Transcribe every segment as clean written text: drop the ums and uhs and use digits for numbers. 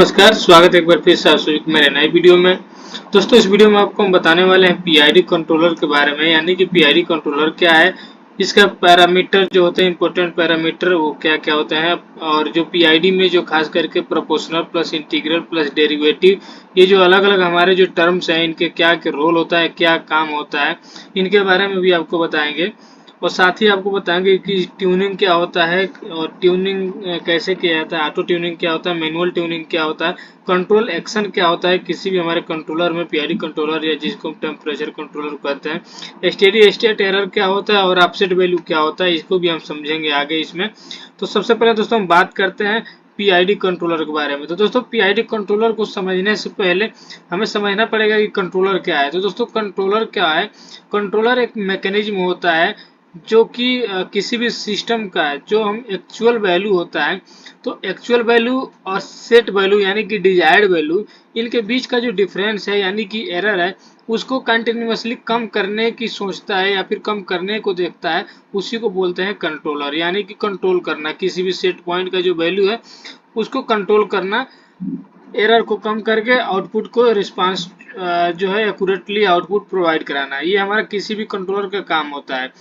नमस्कार, स्वागत है एक बार फिर से आप सभी को मेरे नए वीडियो में। दोस्तों इस वीडियो में आपको हम बताने वाले हैं पीआईडी कंट्रोलर के बारे में, यानी कि पीआईडी कंट्रोलर क्या है, इसका पैरामीटर जो होते हैं इंपॉर्टेंट पैरामीटर वो क्या क्या होते हैं, और जो पीआईडी में जो खास करके proportional plus integral plus derivative, ये जो अलग अलग हमारे जो टर्म्स हैं इनके क्या क्या रोल होता है, क्या काम होता है, इनके बारे में भी आपको बताएंगे। और साथ ही आपको बताएंगे कि ट्यूनिंग क्या होता है और ट्यूनिंग कैसे किया जाता है, ऑटो ट्यूनिंग क्या होता है, मैनुअल ट्यूनिंग क्या होता है, कंट्रोल एक्शन क्या होता है किसी भी हमारे कंट्रोलर में, पीआईडी कंट्रोलर या जिसको हम टेम्परेचर कंट्रोलर कहते हैं, स्टेडी स्टेट एरर क्या होता है और ऑफसेट वैल्यू क्या होता है, इसको भी हम समझेंगे आगे इसमें। तो सबसे पहले दोस्तों हम बात करते हैं पीआईडी कंट्रोलर के बारे में। तो दोस्तों पीआईडी कंट्रोलर को समझने से पहले हमें समझना पड़ेगा कि कंट्रोलर क्या है। तो दोस्तों कंट्रोलर क्या है? कंट्रोलर एक मैकेनिज्म होता है जो कि किसी भी सिस्टम का है, जो हम एक्चुअल वैल्यू होता है, तो एक्चुअल वैल्यू और सेट वैल्यू यानी कि डिजायर्ड वैल्यू, इनके बीच का जो डिफरेंस है यानी कि एरर है, उसको कंटिन्यूअसली कम करने की सोचता है या फिर कम करने को देखता है, उसी को बोलते हैं कंट्रोलर। यानी कि कंट्रोल करना, किसी भी सेट पॉइंट का जो वैल्यू है उसको कंट्रोल करना, एरर को कम करके आउटपुट को रिस्पांस जो है एक्यूरेटली आउटपुट प्रोवाइड कराना, ये हमारा किसी भी कंट्रोलर का काम होता है।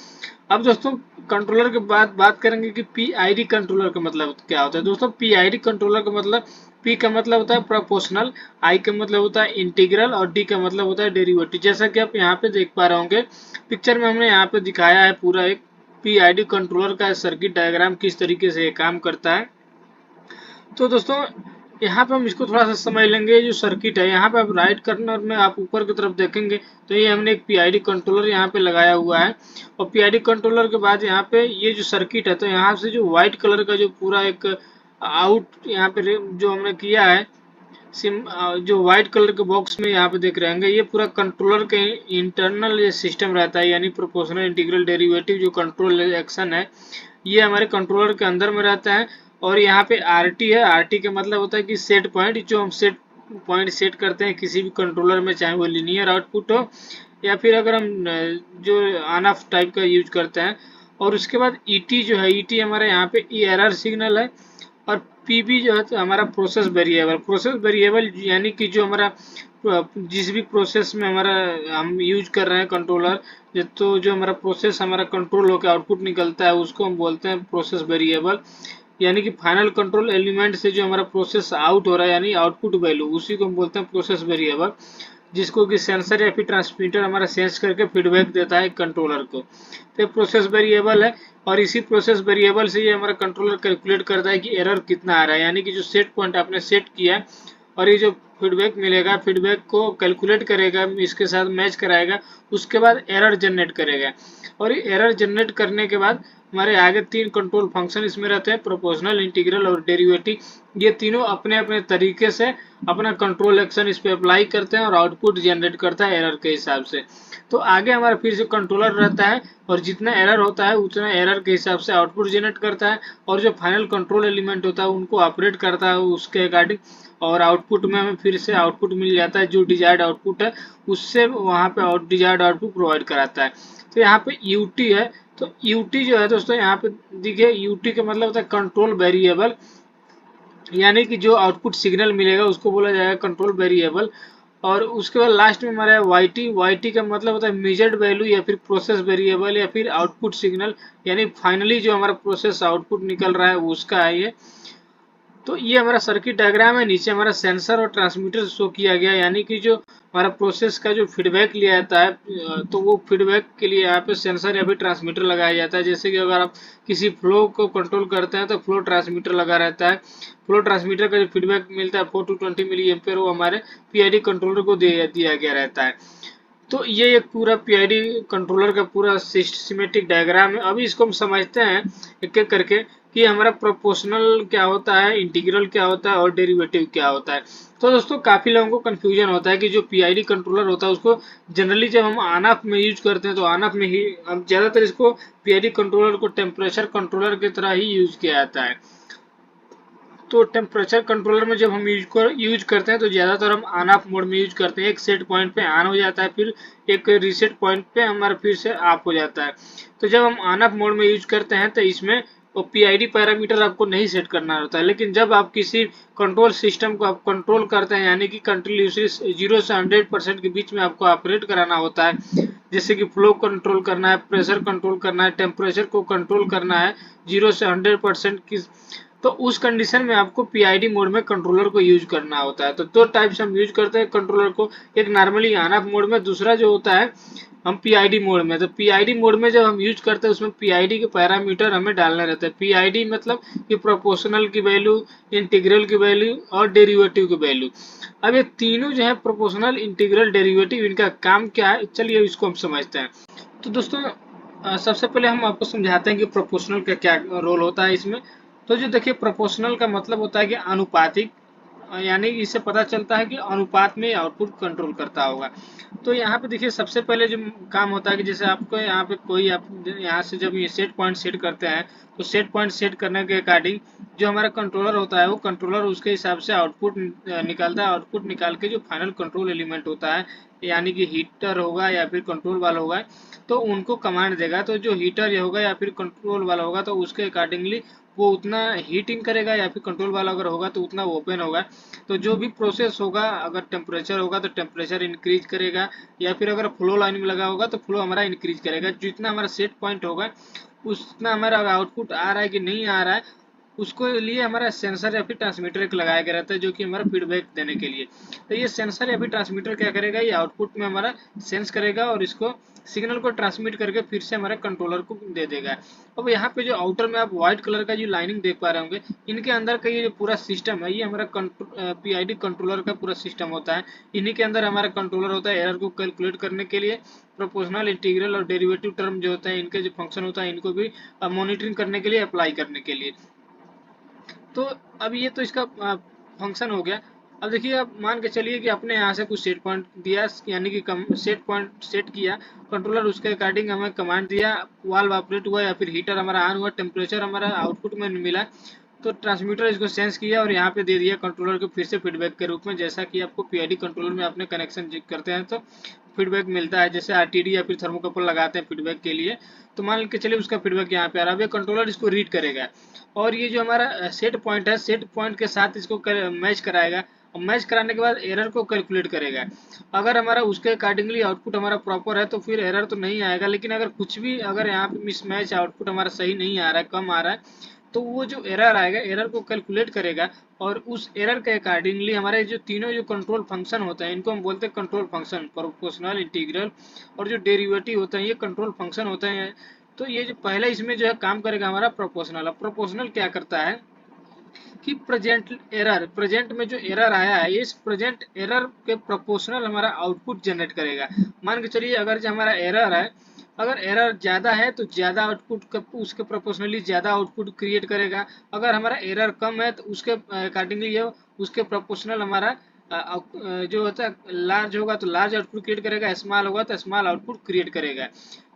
अब दोस्तों कंट्रोलर के बाद बात करेंगे कि पीआईडी कंट्रोलर का मतलब क्या होता है। दोस्तों पीआईडी कंट्रोलर का मतलब, पी का मतलब होता है प्रोपोर्शनल, आई का मतलब होता है इंटीग्रल और डी का मतलब होता है डेरिवेटिव। जैसा कि आप यहाँ पे देख पा रहे होंगे पिक्चर में, हमने यहाँ पे दिखाया है पूरा एक पीआईडी कंट्रोलर का सर्किट डायग्राम किस तरीके से ये काम करता है। तो दोस्तों यहाँ पे हम इसको थोड़ा सा समझ लेंगे। जो सर्किट है यहाँ पे आप राइट कॉर्नर में आप ऊपर की तरफ देखेंगे तो ये हमने एक पीआईडी कंट्रोलर यहाँ पे लगाया हुआ है, और पीआईडी कंट्रोलर के बाद यहाँ पे ये जो सर्किट है, तो यहाँ से जो व्हाइट कलर का जो पूरा एक आउट यहाँ पे जो हमने किया है सिम, जो व्हाइट कलर के बॉक्स में यहाँ पे देख रहे होंगे, ये पूरा कंट्रोलर के इंटरनल ये सिस्टम रहता है, यानी प्रोपोर्शनल इंटीग्रल डेरिवेटिव जो कंट्रोल एक्शन है ये हमारे कंट्रोलर के अंदर में रहता है। और यहाँ पे आरटी है, आरटी का मतलब होता है कि सेट पॉइंट, जो हम सेट पॉइंट सेट करते हैं किसी भी कंट्रोलर में, चाहे वो लीनियर आउटपुट हो या फिर अगर हम जो ऑन ऑफ टाइप का यूज करते हैं। और उसके बाद ईटी जो है, ईटी हमारे यहाँ पे एरर सिग्नल है, और पीबी जो है तो हमारा प्रोसेस वेरिएबल, प्रोसेस वेरिएबल यानी कि जो हमारा जिस भी प्रोसेस में हमारा हम यूज कर रहे हैं कंट्रोलर, तो जो हमारा प्रोसेस हमारा कंट्रोल होकर आउटपुट निकलता है उसको हम बोलते हैं प्रोसेस वेरिएबल। यानी कि फाइनल कंट्रोल एलिमेंट से जो हमारा प्रोसेस आउट हो रहा है यानी आउटपुट वैल्यू, उसी को हम बोलते हैं प्रोसेस वेरिएबल, जिसको कि सेंसर या फिर ट्रांसमीटर हमारा सेंस करके फीडबैक देता है कंट्रोलर को। तो प्रोसेस वेरिएबल है, और इसी प्रोसेस वेरिएबल से ये हमारा कंट्रोलर कैलकुलेट करता है कि एरर कितना आ रहा है, यानी कि जो सेट पॉइंट आपने सेट किया है और ये जो फीडबैक मिलेगा, फीडबैक को कैलकुलेट करेगा, इसके साथ मैच कराएगा, उसके बाद एरर जनरेट करेगा। और एरर जनरेट करने के बाद हमारे आगे तीन कंट्रोल फंक्शन इसमें रहते हैं, प्रोपोर्शनल, इंटीग्रल और डेरिवेटिव। ये तीनों अपने अपने तरीके से अपना कंट्रोल एक्शन इस पे अप्लाई करते हैं और आउटपुट जनरेट करता है एरर के हिसाब से। तो आगे हमारा फिर से कंट्रोलर रहता है, और जितना एरर होता है उतना एरर के हिसाब से आउटपुट जनरेट करता है, और जो फाइनल कंट्रोल एलिमेंट होता है उनको ऑपरेट करता है उसके अकॉर्डिंग, और आउटपुट में हमें फिर से आउटपुट मिल जाता है, जो डिजायर्ड आउटपुट है उससे वहाँ पे डिजायर्ड आउटपुट प्रोवाइड कराता है। तो यहाँ पे यूटी है, तो यूटी जो है दोस्तों यहाँ पे देखिए, यूटी का मतलब होता है कंट्रोल वेरिएबल, यानी कि जो आउटपुट सिग्नल मिलेगा उसको बोला जाएगा कंट्रोल वेरिएबल। और उसके बाद लास्ट में हमारा है वाईटी, वाईटी का मतलब होता है मेजर्ड वैल्यू या फिर प्रोसेस वेरिएबल या फिर आउटपुट सिग्नल, यानी फाइनली जो हमारा प्रोसेस आउटपुट निकल रहा है उसका है ये। तो ये हमारा सर्किट डायग्राम है, नीचे हमारा सेंसर और ट्रांसमीटर शो किया गया, यानी कि जो हमारा प्रोसेस का जो फीडबैक लिया जाता है, तो वो फीडबैक के लिए यहाँ पे सेंसर या फिर ट्रांसमीटर लगाया जाता है। जैसे कि अगर आप किसी फ्लो को कंट्रोल करते हैं तो फ्लो ट्रांसमीटर लगा रहता है, फ्लो ट्रांसमीटर का जो फीडबैक मिलता है 4 to 20 मिली एम्पेयर, वो हमारे पीआईडी कंट्रोलर को दिया गया रहता है। तो ये एक पूरा पीआईडी कंट्रोलर का पूरा सिस्टमेटिक डायग्राम है। अभी इसको हम समझते हैं एक एक करके कि हमारा प्रोपोर्शनल क्या होता है, इंटीग्रल क्या होता है और डेरिवेटिव क्या होता है। तो दोस्तों काफी लोगों को कंफ्यूजन होता है कि जो पीआईडी कंट्रोलर होता है उसको जनरली जब हम ऑन ऑफ में यूज करते हैं तो ऑन ऑफ में ही हम ज्यादातर इसको पीआईडी कंट्रोलर को टेम्परेचर कंट्रोलर की तरह ही यूज किया जाता है। तो टेम्परेचर कंट्रोलर में जब हम यूज करते हैं तो ज़्यादातर हम ऑन ऑफ मोड में यूज करते हैं। एक सेट पॉइंट पे ऑन हो जाता है, फिर एक रीसेट पॉइंट पे हमारा फिर से ऑफ हो जाता है। तो जब हम ऑन ऑफ मोड में यूज करते हैं तो इसमें वो पीआईडी पैरामीटर आपको नहीं सेट करना होता है। लेकिन जब आप किसी कंट्रोल सिस्टम को आप कंट्रोल करते हैं, यानी कि कंटिन्यूसली 0 से 100% के बीच में आपको ऑपरेट कराना होता है, जैसे कि फ्लो कंट्रोल करना है, प्रेशर कंट्रोल करना है, टेम्परेचर को कंट्रोल करना है 0 से 100% की, तो उस कंडीशन में आपको पीआईडी मोड में कंट्रोलर को यूज करना होता है। तो दो टाइप से हम यूज करते हैं कंट्रोलर को, एक नॉर्मली ऑन ऑफ मोड में, दूसरा जो होता है हम पीआईडी मोड में। तो पीआईडी मोड में जब हम यूज करते हैं उसमें पीआईडी के पैरामीटर हमें डालने रहते हैं। पीआईडी मतलब कि प्रोपोर्शनल की वैल्यू, इंटीग्रल की वैल्यू और डेरिवेटिव की वैल्यू। अब ये तीनों जो है प्रोपोर्शनल, इंटीग्रल, डेरिवेटिव, इनका काम क्या है, चलिए इसको हम समझते हैं। तो दोस्तों सबसे पहले हम आपको समझाते हैं कि प्रोपोर्शनल का क्या रोल होता है इसमें। तो जो देखिए प्रोपोर्शनल का मतलब होता है कि अनुपातिक, यानी इससे पता चलता है कि अनुपात में आउटपुट कंट्रोल करता होगा। तो यहाँ पे देखिए सबसे पहले जो काम होता है कि जैसे आपको यहाँ पे कोई आप यहाँ से जब ये सेट पॉइंट सेट करते हैं, तो सेट पॉइंट सेट करने के अकॉर्डिंग जो हमारा कंट्रोलर होता है वो कंट्रोलर उसके हिसाब से आउटपुट निकालता है। आउटपुट निकाल के जो फाइनल कंट्रोल एलिमेंट होता है, यानी कि हीटर होगा या फिर कंट्रोल वाला होगा, तो उनको कमांड देगा। तो जो हीटर होगा या फिर कंट्रोल वाला होगा तो उसके अकॉर्डिंगली वो उतना हीट इन करेगा, या फिर कंट्रोल वाला अगर होगा तो उतना ओपन होगा। तो जो भी प्रोसेस होगा, अगर टेम्परेचर होगा तो टेम्परेचर इंक्रीज करेगा, या फिर अगर फ्लो लाइन में लगा होगा तो फ्लो हमारा इंक्रीज करेगा। जितना हमारा सेट पॉइंट होगा उतना हमारा आउटपुट आ रहा है कि नहीं आ रहा है, उसको लिए हमारा सेंसर या फिर ट्रांसमीटर एक लगाया गया रहता है, जो कि हमारा फीडबैक देने के लिए। तो ये सेंसर या फिर ट्रांसमीटर क्या करेगा, ये आउटपुट में हमारा सेंस करेगा और इसको सिग्नल को ट्रांसमिट करके फिर से हमारे कंट्रोलर को दे देगा। अब यहाँ पे जो आउटर में आप व्हाइट कलर का जो लाइनिंग देख पा रहे होंगे, इनके अंदर का ये जो पूरा सिस्टम है, ये हमारा पीआईडी कंट्रोलर का पूरा सिस्टम होता है। इन्हीं के अंदर हमारा कंट्रोलर होता है एरर को कैलकुलेट करने के लिए, प्रोपोर्शनल, इंटीग्रल और डेरिवेटिव टर्म जो होते हैं, इनके जो फंक्शन होता है इनको भी मॉनिटरिंग करने के लिए, अप्लाई करने के लिए। तो अब ये तो इसका फंक्शन हो गया। अब देखिए, अब मान के चलिए कि आपने यहाँ से कुछ सेट पॉइंट दिया, यानी कि सेट पॉइंट सेट किया कंट्रोलर, उसके अकॉर्डिंग हमें कमांड दिया, वाल्व ऑपरेट हुआ या फिर हीटर हमारा ऑन हुआ, टेम्परेचर हमारा आउटपुट में मिला, तो ट्रांसमीटर इसको सेंस किया और यहाँ पे दे दिया कंट्रोलर को फिर से फीडबैक के रूप में। जैसा कि आपको पीआईडी कंट्रोलर में आपने कनेक्शन करते हैं तो फीडबैक मिलता है, जैसे आरटीडी या फिर थर्मोकपल लगाते हैं फीडबैक के लिए। तो मान के चलिए उसका फीडबैक यहाँ पे आ रहा है, कंट्रोलर इसको रीड करेगा और ये जो हमारा सेट पॉइंट है, सेट पॉइंट के साथ इसको मैच कराएगा, और मैच कराने के बाद एरर को कैलकुलेट करेगा। अगर हमारा उसके अकॉर्डिंगली आउटपुट हमारा प्रॉपर है तो फिर एरर तो नहीं आएगा, लेकिन अगर कुछ भी, अगर यहाँ पे मिसमैच, आउटपुट हमारा सही नहीं आ रहा है, कम आ रहा है, तो वो जो एरर आएगा, एरर को कैलकुलेट करेगा और उस एरर के अकॉर्डिंगली हमारे जो तीनों जो कंट्रोल फंक्शन होते हैं, इनको हम बोलते हैं कंट्रोल फंक्शन, प्रोपोर्शनल, इंटीग्रल और जो डेरिवेटिव होते हैं, ये कंट्रोल फंक्शन होते हैं। तो ये जो पहला इसमें जो है काम करेगा हमारा प्रोपोर्शनल। अब प्रोपोर्शनल क्या करता है कि प्रेजेंट में जो एरर आया है, इस प्रेजेंट एरर के प्रोपोर्शनल हमारा आउटपुट जनरेट करेगा। मान के चलिए अगर जो हमारा एरर है, अगर एरर ज़्यादा है तो ज़्यादा आउटपुट उसके प्रोपोर्शनली ज़्यादा आउटपुट क्रिएट करेगा। अगर हमारा एरर कम है तो उसके अकॉर्डिंगली उसके प्रोपोर्शनल हमारा जो होता है लार्ज होगा तो लार्ज आउटपुट क्रिएट करेगा, स्मॉल होगा तो स्मॉल आउटपुट क्रिएट करेगा।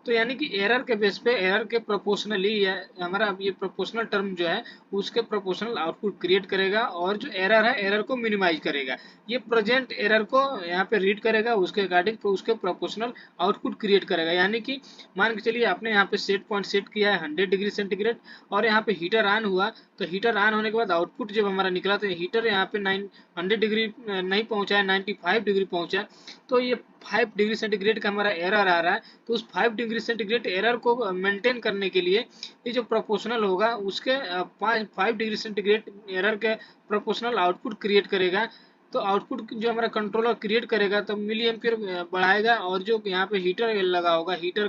तो यानी कि एरर के बेस पे, एरर के प्रोपोर्शनली हमारा ये प्रोपोर्शनल टर्म जो है उसके प्रोपोर्शनल आउटपुट क्रिएट करेगा, और जो एरर है एरर को मिनिमाइज करेगा। ये प्रेजेंट एरर को यहाँ पे रीड करेगा, उसके अकॉर्डिंग उसके प्रोपोर्शनल आउटपुट क्रिएट करेगा। यानी कि मान के चलिए आपने यहाँ पे सेट पॉइंट सेट किया है 100 डिग्री सेंटीग्रेड, और यहाँ पे हीटर ऑन हुआ, तो हीटर ऑन होने के बाद आउटपुट जब हमारा निकला तो हीटर यहाँ पे 100 डिग्री नहीं पहुंचा है, 95 डिग्री पहुंचा, तो ये 5 डिग्री सेंटीग्रेड का हमारा एरर आ रहा है। तो उस 5 डिग्री सेंटीग्रेड एरर को मेंटेन करने के लिए ये जो प्रोपोर्शनल होगा उसके 5 डिग्री सेंटीग्रेड एरर के प्रोपोर्शनल आउटपुट क्रिएट करेगा। तो आउटपुट जो हमारा कंट्रोलर क्रिएट करेगा तो मिली एम्पियर बढ़ाएगा, और जो यहाँ पे हीटर लगा होगा, हीटर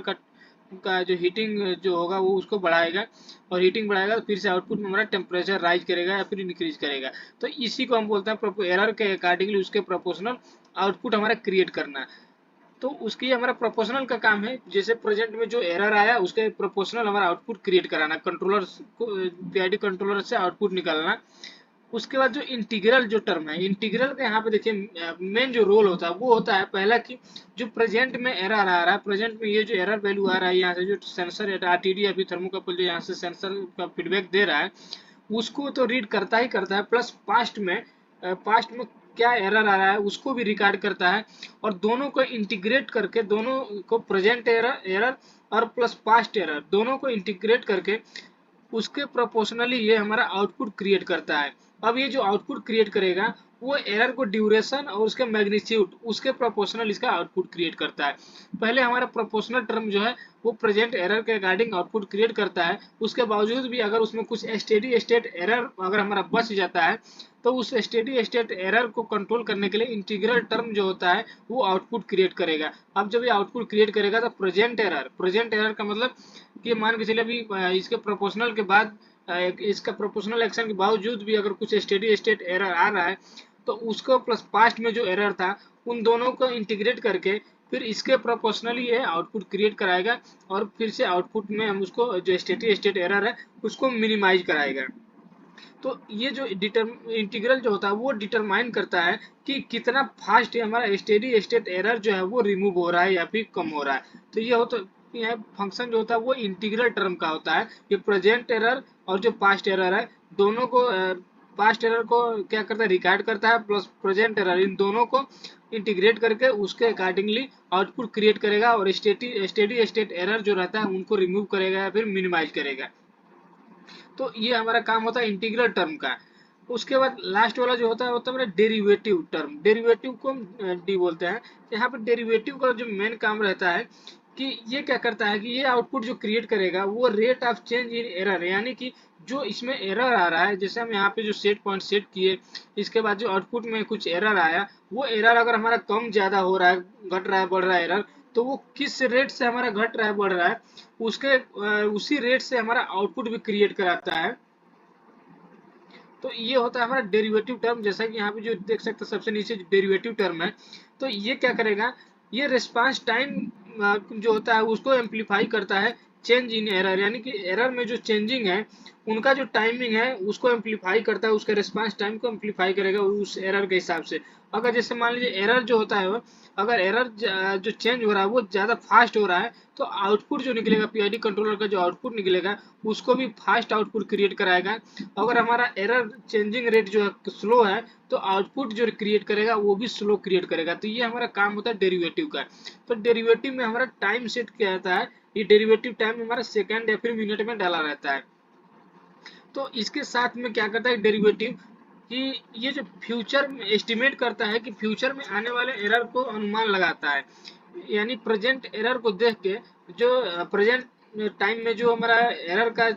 का जो हीटिंग जो होगा वो उसको बढ़ाएगा, और हीटिंग बढ़ाएगा तो फिर से आउटपुट में हमारा टेम्परेचर राइज करेगा या फिर इंक्रीज करेगा। तो इसी को हम बोलते हैं एरर के अकॉर्डिंगली उसके प्रोपोर्शनल आउटपुट हमारा क्रिएट करना। तो उसकी हमारा प्रोपोर्शनल का काम है, जैसे प्रेजेंट में जो एरर आया उसके प्रोपोर्शनल हमारा आउटपुट क्रिएट कराना, कंट्रोलर को पीआईडी कंट्रोलर से आउटपुट निकालना। उसके बाद जो इंटीग्रल जो टर्म है, इंटीग्रल का यहाँ पे देखिए मेन जो रोल होता है वो होता है पहला कि जो प्रेजेंट में एरर आ रहा है, प्रेजेंट में ये जो एरर वैल्यू आ रहा है, यहाँ से जो सेंसर आरटीडी या फिर थर्मोकपल जो यहाँ से सेंसर का फीडबैक दे रहा है उसको तो रीड करता ही करता है, प्लस पास्ट में क्या एरर आ रहा है उसको भी रिकॉर्ड करता है, और दोनों को इंटीग्रेट करके, दोनों को प्रेजेंट एरर और प्लस पास्ट एरर दोनों को इंटीग्रेट करके उसके प्रोपोर्शनली ये हमारा आउटपुट क्रिएट करता है। अब ये जो आउटपुट क्रिएट करेगा वो एरर को ड्यूरेशन और उसके मैग्नीट्यूड उसके प्रोपोर्शनल इसका आउटपुट क्रिएट करता है। पहले हमारा प्रोपोर्शनल टर्म जो है वो प्रेजेंट एरर के अकॉर्डिंग आउटपुट क्रिएट करता है। उसके बावजूद भी अगर उसमें कुछ स्टेडी स्टेट एरर अगर हमारा बच जाता है तो उस स्टेडी स्टेट एरर को कंट्रोल करने के लिए इंटीग्रल टर्म जो होता है वो आउटपुट क्रिएट करेगा। अब जब ये आउटपुट क्रिएट करेगा तो प्रेजेंट एरर का मतलब कि मान के चलिए अभी इसके प्रोपोर्शनल के बाद इसका प्रोपोर्शनल एक्शन के बावजूद भी अगर कुछ स्टेडी स्टेट एरर आ रहा है तो उसको प्लस पास्ट में जो एरर था उन दोनों को इंटीग्रेट करके फिर इसके प्रोपोर्शनली ये आउटपुट क्रिएट कराएगा और फिर से आउटपुट में हम उसको जो स्टेडी स्टेट एरर है उसको मिनिमाइज कराएगा। तो ये जो इंटीग्रल जो होता है वो डिटरमाइन करता है कि कितना फास्ट हमारा स्टेडी स्टेट एरर जो है वो रिमूव हो रहा है या फिर कम हो रहा है। तो ये होता यह फंक्शन जो होता है वो इंटीग्रल टर्म का होता है। ये प्रेजेंट एरर और जो पास्ट एरर है दोनों को पास्ट एरर को क्या करता है रिकॉर्ड करता है प्लस प्रेजेंट एरर इन दोनों को इंटीग्रेट करके उसके अकॉर्डिंगली आउटपुट क्रिएट करेगा और स्टेडी स्टेट एरर जो रहता है उनको रिमूव करेगा या फिर मिनिमाइज करेगा। तो ये हमारा काम होता है इंटीग्रल टर्म का। उसके बाद लास्ट वाला जो होता है मेरा डेरिवेटिव टर्म। डेरिवेटिव को हम डी बोलते हैं। यहाँ पर डेरिवेटिव का जो मेन काम रहता है कि ये क्या करता है कि ये आउटपुट जो क्रिएट करेगा वो rate of change in error, यानी कि जो इसमें एरर आ रहा है जैसे हम यहाँ पे जो सेट पॉइंट सेट किए इसके बाद जो आउटपुट में कुछ एरर आया वो एरर अगर हमारा कम ज्यादा हो रहा है घट रहा है बढ़ रहा है एरर तो वो किस रेट से हमारा घट रहा है बढ़ रहा है उसके उसी रेट से हमारा आउटपुट भी क्रिएट कराता है। तो ये होता है हमारा डेरिवेटिव टर्म। जैसा कि यहाँ पे जो देख सकते हैं सबसे नीचे डेरिवेटिव टर्म है तो ये क्या करेगा ये रिस्पांस टाइम जो होता है उसको एम्पलीफाई करता है चेंज इन एरर, यानी कि एरर में जो चेंजिंग है उनका जो टाइमिंग है उसको एम्पलीफाई करता है, उसका रिस्पांस टाइम को एम्पलीफाई करेगा उस एरर के हिसाब से। अगर जैसे मान लीजिए एरर जो होता है अगर एरर जो चेंज हो रहा है वो ज़्यादा फास्ट हो रहा है तो आउटपुट जो निकलेगा पीआईडी कंट्रोलर का जो आउटपुट निकलेगा उसको भी फास्ट आउटपुट क्रिएट कराएगा। अगर हमारा एरर चेंजिंग रेट जो है स्लो है तो आउटपुट जो क्रिएट करेगा वो भी स्लो क्रिएट करेगा। तो ये हमारा काम होता है डेरिवेटिव का। तो डेरिवेटिव में हमारा टाइम सेट किया जाता है, ये डेरिवेटिव टाइम हमारा सेकंड या फिर मिनट में डाला रहता है। तो इसके साथ में क्या करता है डेरिवेटिव कि ये जो फ्यूचर में एस्टिमेट करता है कि फ्यूचर में आने वाले एरर को अनुमान लगाता है, यानी प्रेजेंट एरर को देख के जो प्रेजेंट टाइम में जो हमारा एरर का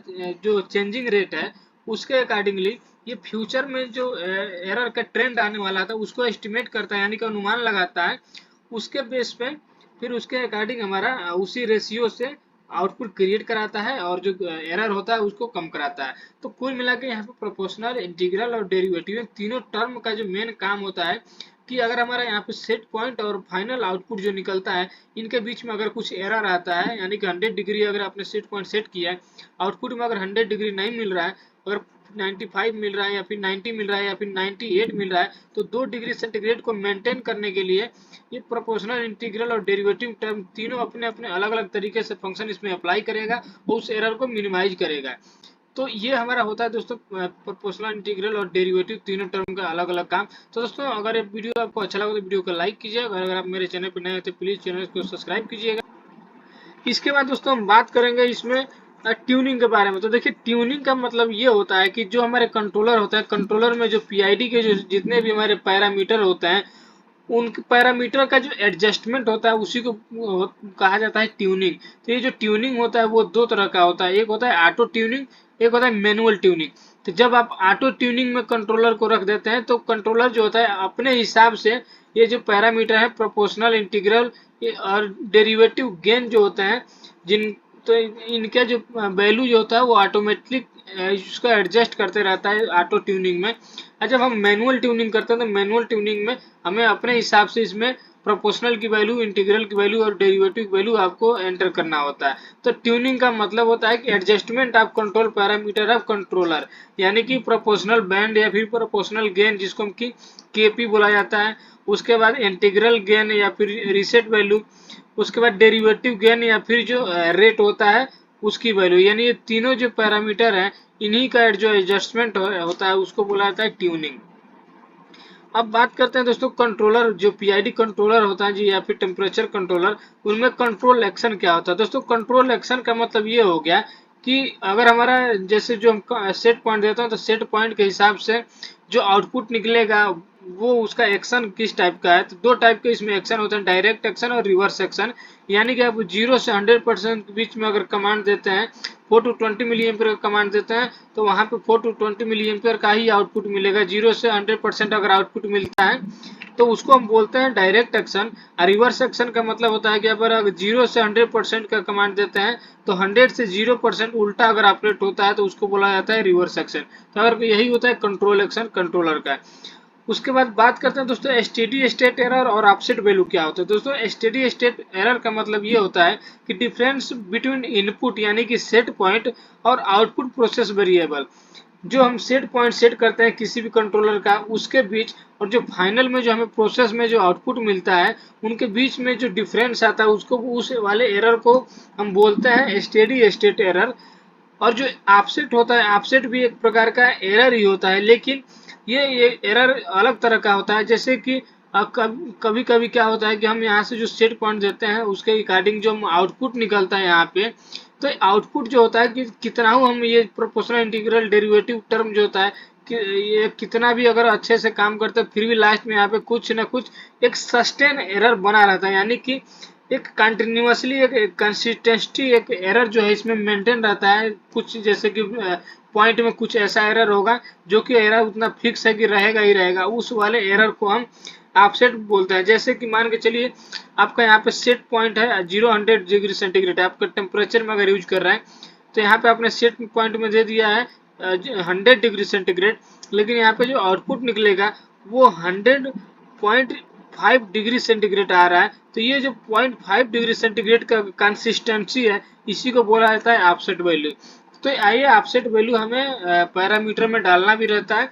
जो चेंजिंग रेट है उसके अकॉर्डिंगली ये फ्यूचर में जो एरर का ट्रेंड आने वाला था उसको एस्टिमेट करता है, यानी कि अनुमान लगाता है। उसके बेस पे फिर उसके अकॉर्डिंग हमारा उसी रेशियो से आउटपुट क्रिएट कराता है और जो एरर होता है उसको कम कराता है। तो कुल मिला के यहाँ पे प्रोपोर्शनल इंटीग्रल और डेरिवेटिव तीनों टर्म का जो मेन काम होता है कि अगर हमारा यहाँ पे सेट पॉइंट और फाइनल आउटपुट जो निकलता है इनके बीच में अगर कुछ एरर आता है, यानी कि 100 डिग्री अगर आपने सेट पॉइंट सेट किया है आउटपुट में अगर 100 डिग्री नहीं मिल रहा है, अगर 95 मिल रहा है या फिर 90 मिल रहा है या फिर 98 मिल रहा है तो 2 डिग्री सेंटीग्रेड को मेंटेन करने के लिए ये प्रोपोर्शनल इंटीग्रल और डेरिवेटिव टर्म तीनों अपने अपने अलग अलग तरीके से फंक्शन इसमें अप्लाई करेगा और उस एरर को मिनिमाइज करेगा। तो ये हमारा होता है दोस्तों प्रोपोर्शनल इंटीग्रल और डेरिवेटिव तीनों टर्म का अलग अलग काम। तो दोस्तों अगर ये वीडियो आपको अच्छा लगा तो वीडियो को लाइक कीजिएगा, अगर आप मेरे चैनल पर नए हैं तो प्लीज चैनल को सब्सक्राइब कीजिएगा। इसके बाद दोस्तों हम बात करेंगे इसमें ट्यूनिंग के बारे में। तो देखिए ट्यूनिंग का मतलब ये होता है कि जो हमारे कंट्रोलर होता है कंट्रोलर में जो पीआईडी के जो जितने भी हमारे पैरामीटर होते हैं उन पैरामीटर का जो एडजस्टमेंट होता है उसी को कहा जाता है ट्यूनिंग। तो ये जो ट्यूनिंग होता है वो दो तरह का होता है, एक होता है ऑटो ट्यूनिंग, एक होता है मैनुअल ट्यूनिंग। तो जब आप ऑटो ट्यूनिंग में कंट्रोलर को रख देते हैं तो कंट्रोलर जो होता है अपने हिसाब से ये जो पैरामीटर है प्रोपोर्शनल इंटीग्रल और डेरिवेटिव गेन जो होते हैं जिन तो इनका जो वैल्यू जो होता है वो ऑटोमेटिक इसको एडजस्ट करते रहता है ऑटो ट्यूनिंग में। और जब हम मैनुअल ट्यूनिंग करते हैं तो मैनुअल ट्यूनिंग में हमें अपने हिसाब से इसमें प्रोपोर्शनल की वैल्यू, इंटीग्रल की वैल्यू और डेरिवेटिव की वैल्यू आपको एंटर करना होता है। तो ट्यूनिंग का मतलब होता है कि adjustment of control parameter of controller, यानी कि प्रोपोर्शनल बैंड या फिर प्रोपोर्शनल गेन जिसको हम की केपी बोला जाता है। उसके बाद इंटीग्रल गेन या फिर रीसेट वैल्यू, उसके बाद डेरिवेटिव गेन या फिर जो रेट होता है उसकी वैल्यू, यानी ये तीनों जो पैरामीटर हैं इन्हीं का जो एडजस्टमेंट होता है उसको बोला जाता है ट्यूनिंग। अब बात करते हैं दोस्तों कंट्रोलर, जो पीआईडी कंट्रोलर होता है जी या फिर टेम्परेचर कंट्रोलर, उनमें कंट्रोल एक्शन क्या होता है। दोस्तों कंट्रोल एक्शन का मतलब ये हो गया कि अगर हमारा जैसे जो हम सेट पॉइंट देता हूँ तो सेट पॉइंट के हिसाब से जो आउटपुट निकलेगा वो उसका एक्शन किस टाइप का है। तो दो टाइप के इसमें एक्शन होते हैं, डायरेक्ट एक्शन और रिवर्स एक्शन। यानी कि आप 0 से 100% के बीच में अगर कमांड देते हैं, 4 to 20 मिली एम्पियर का कमांड देते हैं तो वहां पे 4 to 20 मिली एम्पियर का ही आउटपुट मिलेगा। 0 से 100% अगर आउटपुट मिलता है तो उसको हम बोलते हैं डायरेक्ट एक्शन। रिवर्स एक्शन का मतलब होता है कि अगर 0 से 100% का कमांड देते हैं तो 100 से 0% उल्टा अगर ऑपरेट होता है तो उसको बोला जाता है रिवर्स एक्शन। तो अगर यही होता है कंट्रोल एक्शन कंट्रोलर का। उसके बाद बात करते हैं दोस्तों स्टेडी स्टेट एरर और ऑफसेट वैल्यू क्या होता है। दोस्तों स्टेडी स्टेट एरर का मतलब ये होता है कि डिफरेंस बिटवीन इनपुट यानी कि सेट पॉइंट और आउटपुट प्रोसेस वेरिएबल। जो हम सेट पॉइंट सेट करते हैं किसी भी कंट्रोलर का उसके बीच और जो फाइनल में जो हमें प्रोसेस में जो आउटपुट मिलता है उनके बीच में जो डिफरेंस आता है उसको उस वाले एरर को हम बोलते हैं स्टेडी स्टेट एरर। और जो ऑफसेट होता है, ऑफसेट भी एक प्रकार का एरर ही होता है, लेकिन ये एरर अलग तरह का होता है। जैसे कि कभी कभी क्या होता है कि हम यहाँ से जो सेट पॉइंट देते हैं उसके अकॉर्डिंग जो आउटपुट निकलता है यहाँ पे, तो आउटपुट जो होता है कि कितना हम ये प्रोपोर्शनल इंटीग्रल डेरिवेटिव टर्म जो होता है कि ये कितना भी अगर अच्छे से काम करते हैं फिर भी लास्ट में यहाँ पे कुछ ना कुछ एक सस्टेन एरर बना रहता है। यानी कि एक कंटिन्यूअसली एक कंसिस्टेंसी एक एरर जो है इसमें मेंटेन रहता है। कुछ जैसे कि पॉइंट में कुछ ऐसा एरर होगा जो कि एरर उतना फिक्स है कि रहेगा ही रहेगा, उस वाले एरर को हम ऑफसेट बोलते हैं। जैसे कि मान के चलिए आपका यहाँ पे सेट पॉइंट है 0-100 डिग्री सेंटीग्रेड, आपका टेम्परेचर में अगर यूज कर रहे हैं तो यहाँ पे आपने सेट पॉइंट में दे दिया है 100 डिग्री सेंटीग्रेड, लेकिन यहाँ पे जो आउटपुट निकलेगा वो 100.5 डिग्री सेंटीग्रेड आ रहा है। तो ये जो 0.5 डिग्री सेंटीग्रेड का कंसिस्टेंसी है इसी को बोला जाता है ऑफसेट वैल्यू। तो आइए ऑफसेट वैल्यू हमें पैरामीटर में डालना भी रहता है।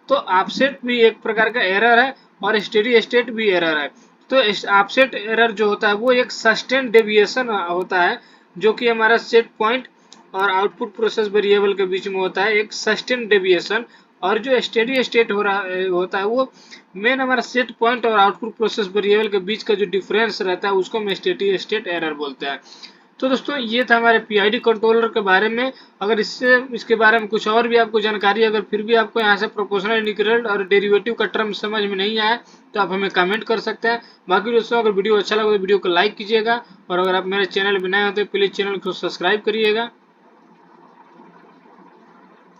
तो ऑफसेट भी एक प्रकार का एरर है और स्टेडी स्टेट भी एरर है। तो ऑफसेट एरर जो होता है वो एक सस्टेन डेविएशन होता है जो कि हमारा सेट पॉइंट और आउटपुट प्रोसेस वेरिएबल के बीच में होता है एक सस्टेन डेविएशन। और जो स्टेडी स्टेट होता है वो मेन हमारा सेट पॉइंट और आउटपुट प्रोसेस वेरिएबल के बीच का जो डिफरेंस रहता है उसको हम स्टेडी स्टेट एरर बोलते हैं। तो दोस्तों ये था हमारे पीआईडी कंट्रोलर के बारे में। अगर इसके बारे में कुछ और भी आपको जानकारी, अगर फिर भी आपको यहाँ से प्रोपोर्शनल इंटीग्रल और डेरिवेटिव का टर्म समझ में नहीं आया तो आप हमें कमेंट कर सकते हैं। बाकी दोस्तों अगर वीडियो अच्छा लगा तो वीडियो को लाइक कीजिएगा और अगर आप मेरे चैनल पर नए हो तो प्लीज चैनल को सब्सक्राइब करिएगा।